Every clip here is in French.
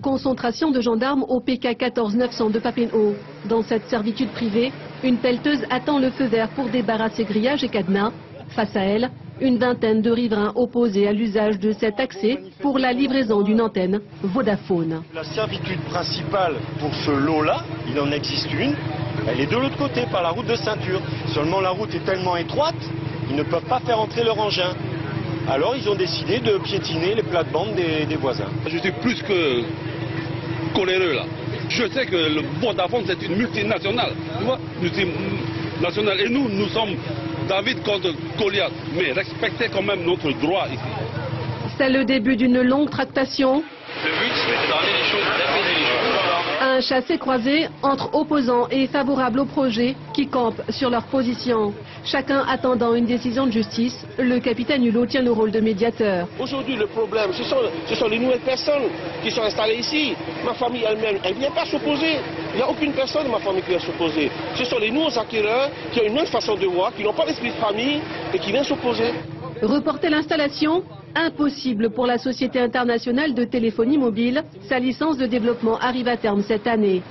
Concentration de gendarmes au PK 14900 de Papineau. Dans cette servitude privée, une pelleteuse attend le feu vert pour débarrasser grillages et cadenas. Face à elle, une vingtaine de riverains opposés à l'usage de cet accès pour la livraison d'une antenne Vodafone. La servitude principale pour ce lot-là, il en existe une, elle est de l'autre côté par la route de ceinture. Seulement la route est tellement étroite, ils ne peuvent pas faire entrer leur engin. Alors ils ont décidé de piétiner les plates-bandes des voisins. Je suis plus que coléreux là. Je sais que le Vodafone c'est une multinationale, tu vois, multinationale. Et nous sommes David contre Goliath, mais respectez quand même notre droit ici. C'est le début d'une longue tractation. Le but c'est d'amener les choses, d'apaiser les choses. Un chassé-croisé entre opposants et favorables au projet qui campent sur leur position. Chacun attendant une décision de justice, le capitaine Hulot tient le rôle de médiateur. Aujourd'hui, le problème, ce sont les nouvelles personnes qui sont installées ici. Ma famille elle-même, elle ne vient pas s'opposer. Il n'y a aucune personne de ma famille qui vient s'opposer. Ce sont les nouveaux acquéreurs qui ont une autre façon de voir, qui n'ont pas l'esprit de famille et qui viennent s'opposer. Reporter l'installation ? Impossible pour la Société internationale de téléphonie mobile. Sa licence de développement arrive à terme cette année.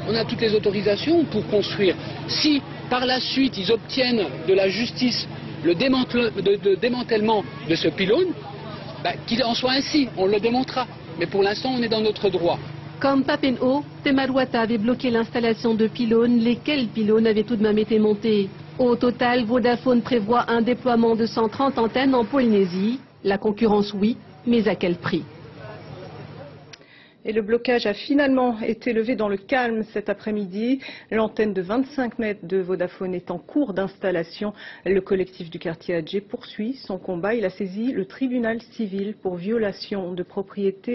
On a toutes les autorisations pour construire. Si par la suite ils obtiennent de la justice le démantèlement de ce pylône, qu'il en soit ainsi, on le démontrera. Mais pour l'instant, on est dans notre droit. Comme Papineau, Temarouata avait bloqué l'installation de pylônes, lesquels pylônes avaient tout de même été montés. Au total, Vodafone prévoit un déploiement de 130 antennes en Polynésie. La concurrence, oui, mais à quel prix ? Et le blocage a finalement été levé dans le calme cet après-midi. L'antenne de 25 mètres de Vodafone est en cours d'installation. Le collectif du quartier Adjé poursuit son combat. Il a saisi le tribunal civil pour violation de propriété.